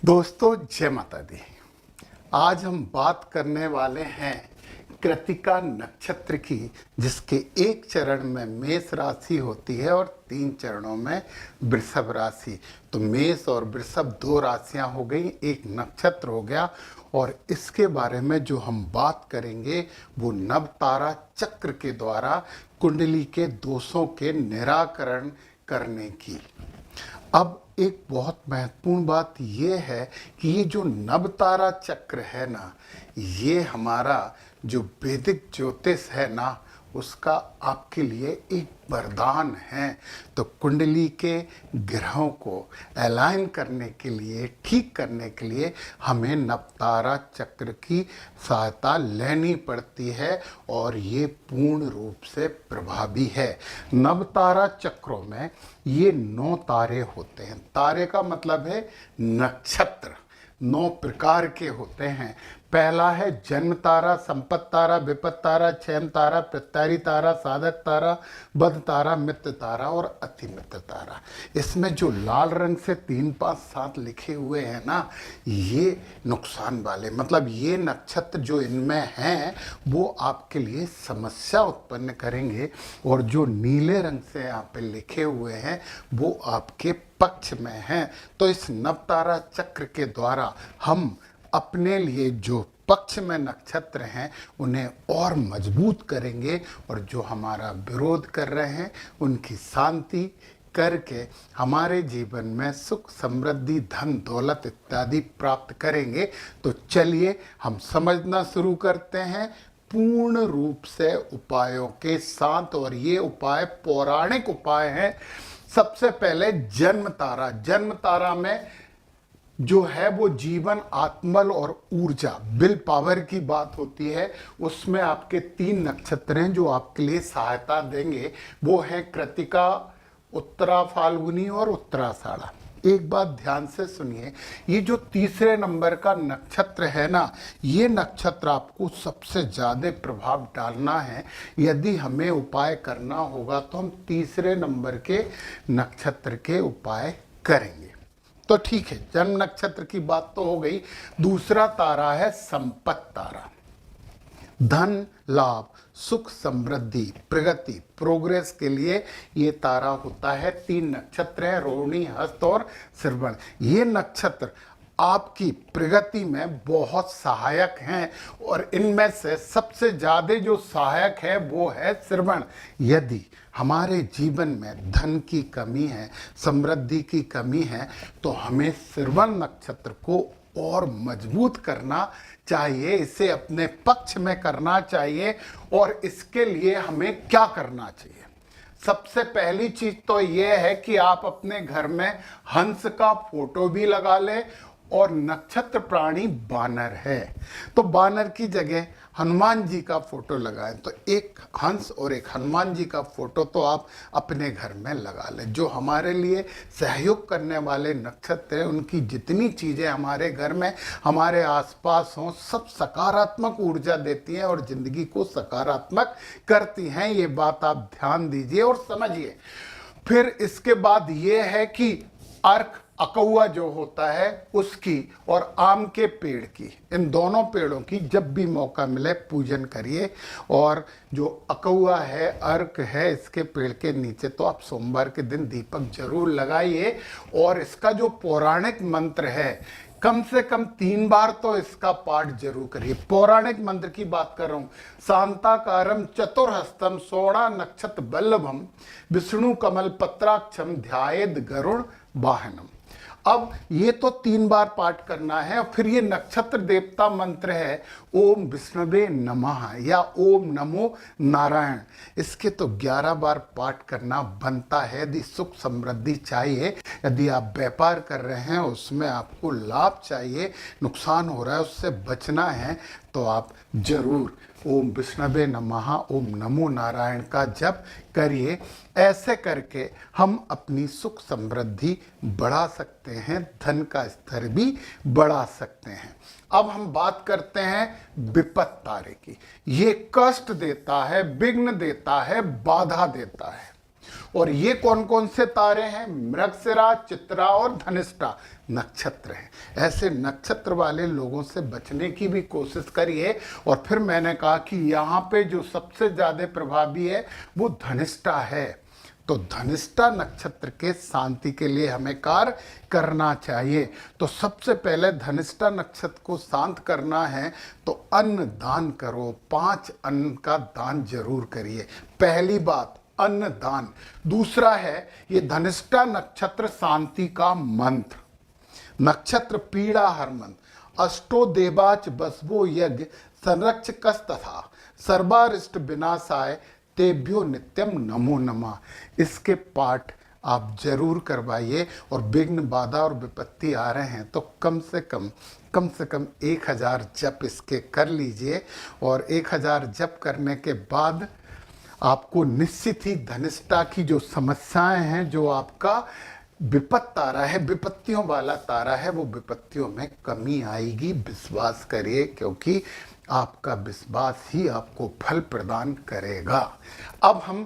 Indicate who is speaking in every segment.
Speaker 1: दोस्तों जय माता दी। आज हम बात करने वाले हैं कृतिका नक्षत्र की, जिसके एक चरण में मेष राशि होती है और 3 चरणों में वृषभ राशि। तो मेष और वृषभ 2 राशियां हो गई, एक नक्षत्र हो गया। और इसके बारे में जो हम बात करेंगे वो नवतारा चक्र के द्वारा कुंडली के दोषों के निराकरण करने की। अब एक बहुत महत्वपूर्ण बात यह है कि ये जो नवतारा चक्र है ना, ये हमारा जो वैदिक ज्योतिष है ना, उसका आपके लिए एक वरदान है। तो कुंडली के ग्रहों को अलाइन करने के लिए, ठीक करने के लिए हमें नवतारा चक्र की सहायता लेनी पड़ती है और ये पूर्ण रूप से प्रभावी है। नवतारा चक्रों में ये 9 तारे होते हैं। तारे का मतलब है नक्षत्र। 9 प्रकार के होते हैं। पहला है जन्म तारा, संपत तारा, विपत तारा, क्षयम तारा, प्रत्यारी तारा, साधक तारा, बध तारा, मित्र तारा और अति मित्र तारा। इसमें जो लाल रंग से 3, 5, 7 लिखे हुए हैं ना, ये नुकसान वाले, मतलब ये नक्षत्र जो इनमें हैं वो आपके लिए समस्या उत्पन्न करेंगे। और जो नीले रंग से यहाँ पे लिखे हुए हैं वो आपके पक्ष में हैं। तो इस नवतारा चक्र के द्वारा हम अपने लिए जो पक्ष में नक्षत्र हैं उन्हें और मजबूत करेंगे, और जो हमारा विरोध कर रहे हैं उनकी शांति करके हमारे जीवन में सुख, समृद्धि, धन, दौलत इत्यादि प्राप्त करेंगे। तो चलिए हम समझना शुरू करते हैं पूर्ण रूप से उपायों के साथ। और ये उपाय पौराणिक उपाय हैं। सबसे पहले जन्म तारा। जन्म तारा में जो है वो जीवन, आत्मबल और ऊर्जा, विल पावर की बात होती है। उसमें आपके 3 नक्षत्र हैं जो आपके लिए सहायता देंगे। वो है कृतिका, उत्तरा फाल्गुनी और उत्तराषाढ़ा। एक बात ध्यान से सुनिए, ये जो तीसरे नंबर का नक्षत्र है ना, ये नक्षत्र आपको सबसे ज़्यादा प्रभाव डालना है। यदि हमें उपाय करना होगा तो हम तीसरे नंबर के नक्षत्र के उपाय करेंगे। तो ठीक है, जन्म नक्षत्र की बात तो हो गई। दूसरा तारा है संपत तारा। धन, लाभ, सुख, समृद्धि, प्रगति, प्रोग्रेस के लिए ये तारा होता है। 3 नक्षत्र हैं, रोहिणी, हस्त और श्रवण। ये नक्षत्र आपकी प्रगति में बहुत सहायक हैं और इनमें से सबसे ज़्यादा जो सहायक है वो है श्रवण। यदि हमारे जीवन में धन की कमी है, समृद्धि की कमी है, तो हमें श्रवण नक्षत्र को और मजबूत करना चाहिए, इसे अपने पक्ष में करना चाहिए। और इसके लिए हमें क्या करना चाहिए? सबसे पहली चीज तो यह है कि आप अपने घर में हंस का फोटो भी लगा लें। और नक्षत्र प्राणी बानर है तो बानर की जगह हनुमान जी का फोटो लगाएं। तो एक हंस और एक हनुमान जी का फोटो तो आप अपने घर में लगा लें। जो हमारे लिए सहयोग करने वाले नक्षत्र हैं, उनकी जितनी चीज़ें हमारे घर में, हमारे आसपास हों, सब सकारात्मक ऊर्जा देती हैं और ज़िंदगी को सकारात्मक करती हैं। ये बात आप ध्यान दीजिए और समझिए। फिर इसके बाद ये है कि अर्क, अकौआ जो होता है उसकी, और आम के पेड़ की, इन दोनों पेड़ों की जब भी मौका मिले पूजन करिए। और जो अकौआ है, अर्क है, इसके पेड़ के नीचे तो आप सोमवार के दिन दीपक जरूर लगाइए। और इसका जो पौराणिक मंत्र है, कम से कम 3 बार तो इसका पाठ जरूर करिए। पौराणिक मंत्र की बात कर रहा हूं। शांताकारम चतुर्हस्तम सोणा नक्षत्र बल्लभम विष्णु कमल पत्राक्षम ध्यायेद गरुड़ वाहनम। अब ये तो 3 बार पाठ करना है। और फिर ये नक्षत्र देवता मंत्र है ओम विष्णवे नमः या ओम नमो नारायण। इसके तो 11 बार पाठ करना बनता है यदि सुख समृद्धि चाहिए। यदि आप व्यापार कर रहे हैं, उसमें आपको लाभ चाहिए, नुकसान हो रहा है उससे बचना है, तो आप जरूर ओम विष्णवे नमः, ओम नमो नारायण का जप करिए। ऐसे करके हम अपनी सुख समृद्धि बढ़ा सकते हैं, धन का स्तर भी बढ़ा सकते हैं। अब हम बात करते हैं विपत तारे की। ये कष्ट देता है, विघ्न देता है, बाधा देता है। और ये कौन कौन से तारे हैं? मृगशिरा, चित्रा और धनिष्ठा नक्षत्र हैं। ऐसे नक्षत्र वाले लोगों से बचने की भी कोशिश करिए। और फिर मैंने कहा कि यहाँ पे जो सबसे ज्यादा प्रभावी है वो धनिष्ठा है। तो धनिष्ठा नक्षत्र के शांति के लिए हमें कार्य करना चाहिए। तो सबसे पहले धनिष्ठा नक्षत्र को शांत करना है तो अन्न दान करो। 5 अन्न का दान जरूर करिए। पहली बात अन्न दान। दूसरा है ये धनिष्ठा नक्षत्र शांति का मंत्र। नक्षत्र पीड़ा हरमन अष्टो देवाच बसवो यज्ञ संरक्षकस तथा सर्वारिष्ट विनाशाय तेभ्यो नित्यम नमो नमः। इसके पाठ आप जरूर करवाइए। और विघ्न बाधा और विपत्ति आ रहे हैं तो कम से कम 1000 जप इसके कर लीजिए। और 1000 जप करने के बाद आपको निश्चित ही धनिष्ठा की जो समस्याएं हैं, जो आपका विपत्त तारा है, विपत्तियों वाला तारा है, वो विपत्तियों में कमी आएगी। विश्वास करिए, क्योंकि आपका विश्वास ही आपको फल प्रदान करेगा। अब हम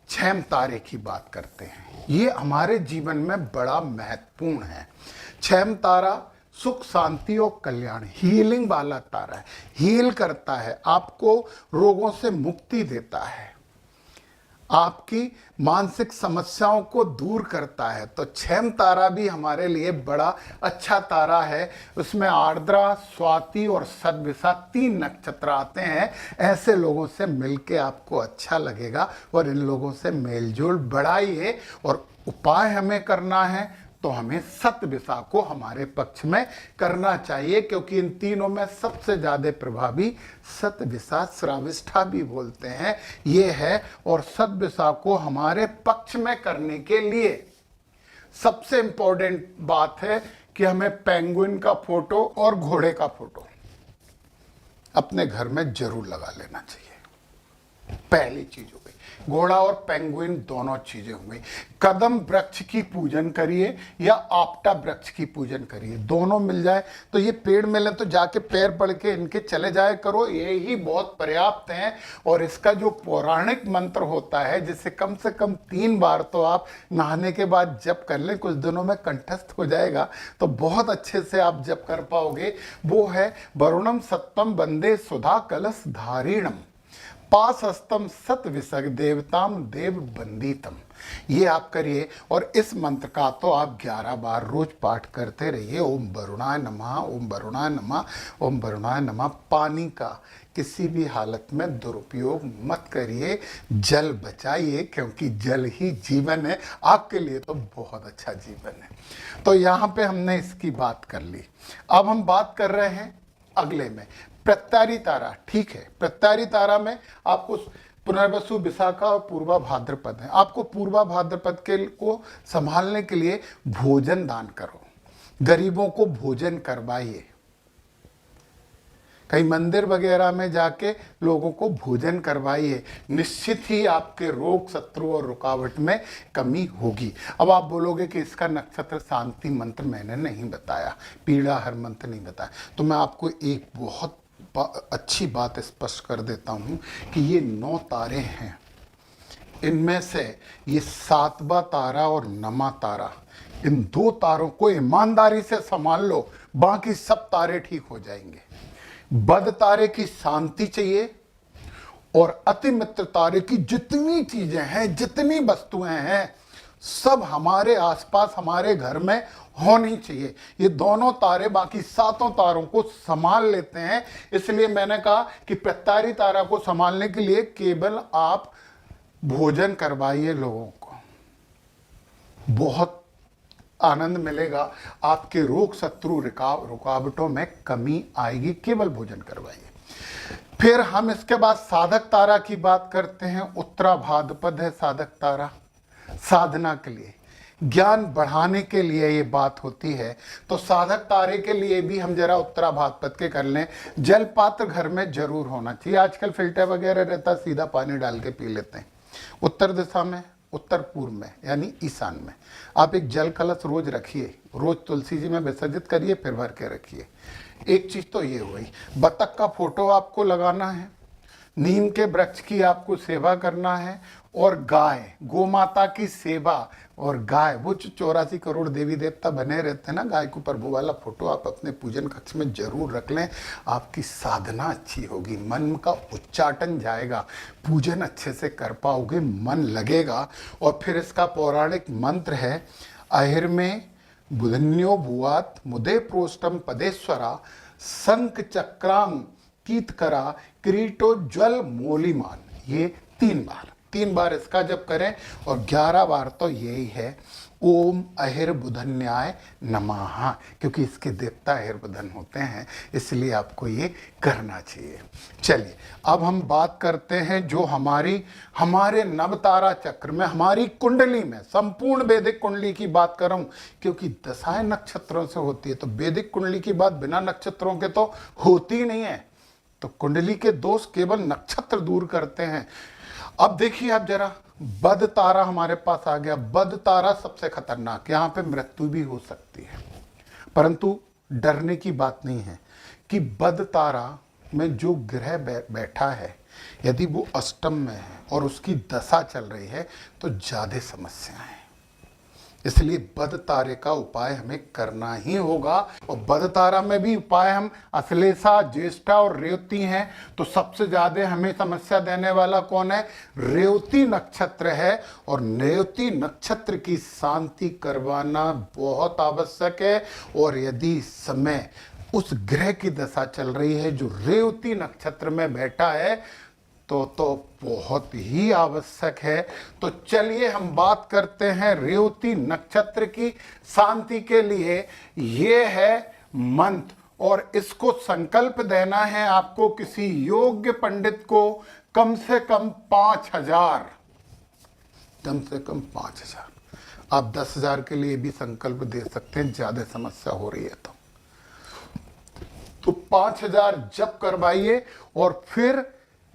Speaker 1: क्षैम तारे की बात करते हैं। ये हमारे जीवन में बड़ा महत्वपूर्ण है। क्षैम तारा सुख, शांति और कल्याण, हीलिंग वाला तारा है। हील करता है, आपको रोगों से मुक्ति देता है, आपकी मानसिक समस्याओं को दूर करता है। तो क्षैम तारा भी हमारे लिए बड़ा अच्छा तारा है। उसमें आर्द्रा, स्वाति और सद्विषा 3 नक्षत्र आते हैं। ऐसे लोगों से मिलके आपको अच्छा लगेगा और इन लोगों से मेलजोल बढ़ाइए। और उपाय हमें करना है तो हमें सतविषा को हमारे पक्ष में करना चाहिए, क्योंकि इन तीनों में सबसे ज्यादा प्रभावी सतविषा, श्राविष्ठा भी बोलते हैं, ये है। और सतविषा को हमारे पक्ष में करने के लिए सबसे इंपॉर्टेंट बात है कि हमें पेंगुइन का फोटो और घोड़े का फोटो अपने घर में जरूर लगा लेना चाहिए। पहली चीज हो गई। घोड़ा और पेंगुइन दोनों चीजें हो गई। कदम वृक्ष की पूजन करिए या आपटा वृक्ष की पूजन करिए, दोनों मिल जाए तो ये पेड़ मिले तो जाके पैर पड़ के इनके चले जाए करो, ये ही बहुत पर्याप्त है। और इसका जो पौराणिक मंत्र होता है, जिसे कम से कम 3 बार तो आप नहाने के बाद जप कर लें, कुछ दिनों में कंठस्थ हो जाएगा तो बहुत अच्छे से आप जप कर पाओगे। वो है वरुणम सत्वम वंदे सुधा कलश धारिणम पास हस्तम सत विसग देवताम देव बंदितम। ये आप करिए। और इस मंत्र का तो आप 11 बार रोज पाठ करते रहिए। ओम वरुणाय नमः, ओम वरुणाय नमः, ओम वरुणाय नमः। पानी का किसी भी हालत में दुरुपयोग मत करिए, जल बचाइए, क्योंकि जल ही जीवन है। आपके लिए तो बहुत अच्छा जीवन है। तो यहाँ पे हमने इसकी बात कर ली। अब हम बात कर रहे हैं अगले में, प्रत्यारी तारा। ठीक है, प्रत्यारी तारा में आपको पुनर्वसु, विशाखा और पूर्वा भाद्रपद है। आपको पूर्वा भाद्रपद के को संभालने के लिए भोजन दान करो, गरीबों को भोजन करवाइए। कहीं मंदिर वगैरह में जाके लोगों को भोजन करवाइए। निश्चित ही आपके रोग, शत्रु और रुकावट में कमी होगी। अब आप बोलोगे कि इसका नक्षत्र शांति मंत्र मैंने नहीं बताया, पीड़ा हर मंत्र नहीं बताया, तो मैं आपको एक बहुत अच्छी बात स्पष्ट कर देता हूं कि ये 9 तारे हैं। इनमें से ये 7वां तारा और 9वां तारा, इन 2 तारों को ईमानदारी से संभाल लो, बाकी सब तारे ठीक हो जाएंगे। बद तारे की शांति चाहिए और अति मित्र तारे की जितनी चीजें हैं, जितनी वस्तुएं हैं, सब हमारे आसपास, हमारे घर में होनी चाहिए। ये दोनों तारे बाकी 7 तारों को संभाल लेते हैं। इसलिए मैंने कहा कि प्रत्यारी तारा को संभालने के लिए केवल आप भोजन करवाइए लोगों को, बहुत आनंद मिलेगा। आपके रोग, शत्रु, रुकावटों में कमी आएगी, केवल भोजन करवाइए। फिर हम इसके बाद साधक तारा की बात करते हैं। उत्तरा भाद्रपद है साधक तारा, साधना के लिए, ज्ञान बढ़ाने के लिए ये बात होती है। तो साधक तारे के लिए भी हम जरा उत्तरा भाद्रपद के कर लें। जल पात्र घर में जरूर होना चाहिए। आजकल फिल्टर वगैरह रहता, सीधा पानी डाल के पी लेते हैं। उत्तर दिशा में, उत्तर पूर्व में यानी ईशान में आप एक जल कलश रोज रखिए, रोज तुलसी जी में विसर्जित करिए, फिर भर के रखिए। एक चीज तो ये हुई। बतख का फोटो आपको लगाना है, नीम के वृक्ष की आपको सेवा करना है, और गाय, गो माता की सेवा और गाय, वो जो 84 करोड़ देवी देवता बने रहते हैं ना, गाय के ऊपर वो वाला फोटो आप अपने पूजन कक्ष में जरूर रख लें। आपकी साधना अच्छी होगी, मन का उच्चाटन जाएगा, पूजन अच्छे से कर पाओगे, मन लगेगा। और फिर इसका पौराणिक मंत्र है, अहिर में बुधन्यो भुआत मुदे प्रोष्टम पदेश्वरा शंख चक्रांग कीतकरा किरीटो ज्वल मोलिमान। ये 3 बार इसका जप करें, और 11 बार तो यही है, ओम अहिर बुधन्याय नमः, क्योंकि इसके देवता अहिर बुधन होते हैं, इसलिए आपको ये करना चाहिए। चलिए अब हम बात करते हैं जो हमारे नवतारा चक्र में, हमारी कुंडली में, संपूर्ण वैदिक कुंडली की बात कर रहा हूं, क्योंकि दशाएं नक्षत्रों से होती है, तो वैदिक कुंडली की बात बिना नक्षत्रों के तो होती नहीं है। तो कुंडली के दोष केवल नक्षत्र दूर करते हैं। अब देखिए आप जरा, बद तारा हमारे पास आ गया। बद तारा सबसे खतरनाक, यहां पे मृत्यु भी हो सकती है, परंतु डरने की बात नहीं है कि बद तारा में जो ग्रह बैठा है, यदि वो अष्टम में है और उसकी दशा चल रही है तो ज्यादा समस्याएं हैं। इसलिए बद तारे का उपाय हमें करना ही होगा। और बद तारा में भी उपाय हम अश्लेषा, ज्येष्ठा और रेवती हैं, तो सबसे ज्यादा हमें समस्या देने वाला कौन है? रेवती नक्षत्र है। और रेवती नक्षत्र की शांति करवाना बहुत आवश्यक है। और यदि समय उस ग्रह की दशा चल रही है जो रेवती नक्षत्र में बैठा है तो बहुत ही आवश्यक है। तो चलिए हम बात करते हैं रेवती नक्षत्र की शांति के लिए। ये है मंत्र, और इसको संकल्प देना है आपको किसी योग्य पंडित को, कम से कम 5,000, कम से कम 5,000। आप 10,000 के लिए भी संकल्प दे सकते हैं, ज्यादा समस्या हो रही है तो 5,000 जप करवाइए, और फिर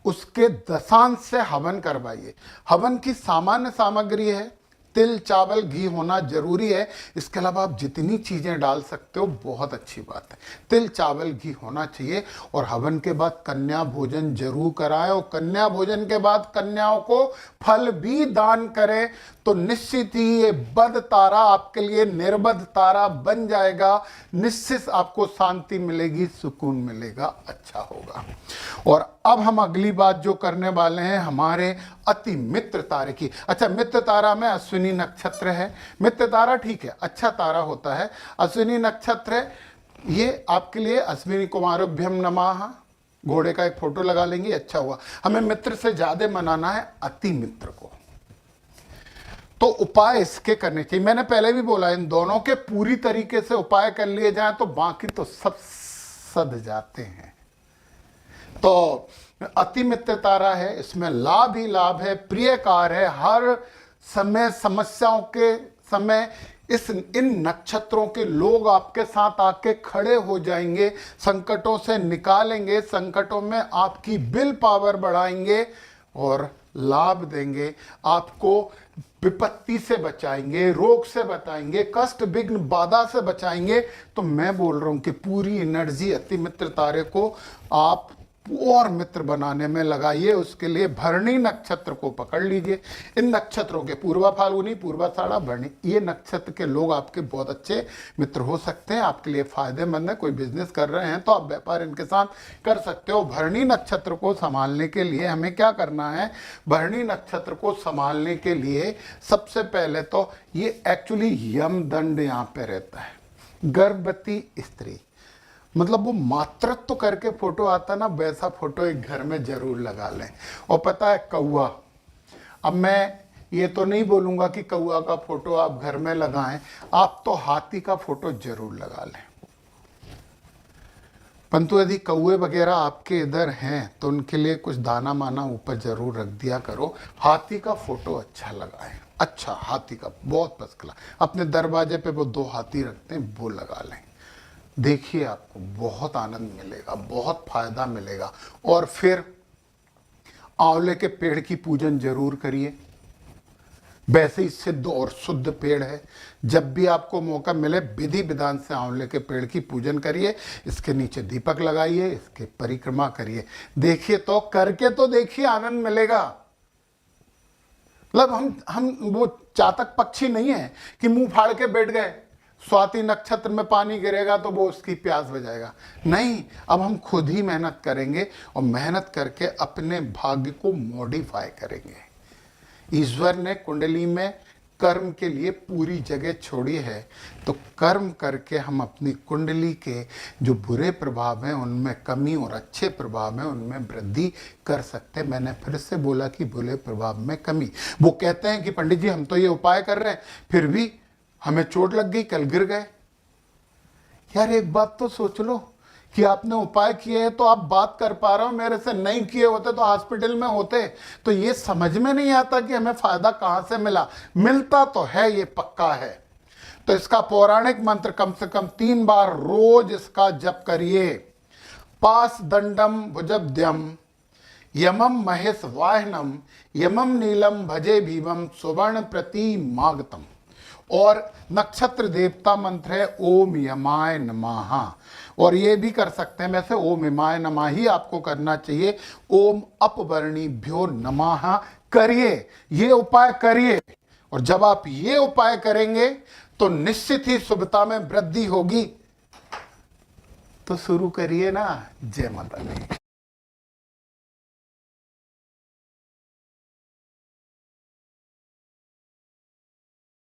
Speaker 1: उसके दशांश से हवन करवाइए। हवन की सामान्य सामग्री है, तिल, चावल, घी होना जरूरी है। इसके अलावा आप जितनी चीजें डाल सकते हो बहुत अच्छी बात है। तिल, चावल, घी होना चाहिए। और हवन के बाद कन्या भोजन जरूर कराएं, और कन्या भोजन के बाद कन्याओं को फल भी दान करें, तो निश्चित ही ये बद तारा आपके लिए निर्बद तारा बन जाएगा। निश्चित आपको शांति मिलेगी, सुकून मिलेगा, अच्छा होगा। और अब हम अगली बात जो करने वाले हैं हमारे अति मित्र तारे की। अच्छा, मित्र तारा में अश्विनी नक्षत्र है। मित्र तारा ठीक है, अच्छा तारा होता है। अश्विनी नक्षत्र है, ये आपके लिए अश्विनी कुमारोभ्यम नमः, घोड़े का एक फोटो लगा लेंगे, अच्छा हुआ। हमें मित्र से ज्यादा मनाना है अति मित्र को, तो उपाय इसके करने चाहिए। मैंने पहले भी बोला, इन दोनों के पूरी तरीके से उपाय कर लिए जाएं तो बाकी तो सब सद जाते हैं। तो अति मित्र तारा है, इसमें लाभ ही लाभ है, प्रियकार है। हर समय समस्याओं के समय इन नक्षत्रों के लोग आपके साथ आके खड़े हो जाएंगे, संकटों से निकालेंगे, संकटों में आपकी विल पावर बढ़ाएंगे और लाभ देंगे, आपको विपत्ति से बचाएंगे, रोग से बचाएंगे, कष्ट विघ्न बाधा से बचाएंगे। तो मैं बोल रहा हूं कि पूरी एनर्जी अति मित्र तारे को आप और मित्र बनाने में लगाइए। उसके लिए भरणी नक्षत्र को पकड़ लीजिए। इन नक्षत्रों के पूर्वा फाल्गुनी, पूर्वाषाढ़ा, भरणी, ये नक्षत्र के लोग आपके बहुत अच्छे मित्र हो सकते हैं, आपके लिए फायदेमंद है। कोई बिजनेस कर रहे हैं तो आप व्यापार इनके साथ कर सकते हो। भरणी नक्षत्र को संभालने के लिए हमें क्या करना है? भरणी नक्षत्र को संभालने के लिए सबसे पहले तो ये एक्चुअली यमदंड यहाँ पे रहता है। गर्भवती स्त्री, मतलब वो मातृत्व तो करके फोटो आता ना, वैसा फोटो एक घर में जरूर लगा लें। और पता है कौआ, अब मैं ये तो नहीं बोलूंगा कि कौआ का फोटो आप घर में लगाएं, आप तो हाथी का फोटो जरूर लगा लें। परंतु यदि कौए वगैरह आपके इधर हैं तो उनके लिए कुछ दाना माना ऊपर जरूर रख दिया करो। हाथी का फोटो अच्छा लगाएं, अच्छा हाथी का, बहुत फर्स्ट क्लास। अपने दरवाजे पे वो 2 हाथी रखते हैं, वो लगा लें। देखिए आपको बहुत आनंद मिलेगा, बहुत फायदा मिलेगा। और फिर आंवले के पेड़ की पूजन जरूर करिए। वैसे ही सिद्ध और शुद्ध पेड़ है। जब भी आपको मौका मिले विधि विधान से आंवले के पेड़ की पूजन करिए, इसके नीचे दीपक लगाइए, इसके परिक्रमा करिए, देखिए तो करके तो देखिए, आनंद मिलेगा। मतलब हम वो चातक पक्षी नहीं है कि मुंह फाड़ के बैठ गए, स्वाति नक्षत्र में पानी गिरेगा तो वो उसकी प्यास बुझाएगा। नहीं, अब हम खुद ही मेहनत करेंगे और मेहनत करके अपने भाग्य को मॉडिफाई करेंगे। ईश्वर ने कुंडली में कर्म के लिए पूरी जगह छोड़ी है, तो कर्म करके हम अपनी कुंडली के जो बुरे प्रभाव हैं उनमें कमी और अच्छे प्रभाव हैं उनमें वृद्धि कर सकते हैं। मैंने फिर से बोला कि बुरे प्रभाव में कमी। वो कहते हैं कि पंडित जी हम तो ये उपाय कर रहे हैं फिर भी हमें चोट लग गई, कल गिर गए। यार एक बात तो सोच लो कि आपने उपाय किए हैं तो आप बात कर पा रहे हो, मेरे से नहीं किए होते तो हॉस्पिटल में होते। तो ये समझ में नहीं आता कि हमें फायदा कहां से मिला। मिलता तो है, ये पक्का है। तो इसका पौराणिक मंत्र कम से कम 3 बार रोज इसका जप करिए। पास दंडम भुजब्द्यम यमम महेश वाहनम यमम नीलम भजे भीमम सुवर्ण प्रति मागतम। और नक्षत्र देवता मंत्र है ओम यमाय नमः। और ये भी कर सकते हैं वैसे, ओम यमाय नमः ही आपको करना चाहिए। ओम अपवर्णीभ्यो नमः करिए, ये उपाय करिए। और जब आप ये उपाय करेंगे तो निश्चित ही शुभता में वृद्धि होगी। तो शुरू करिए ना। जय माता दी।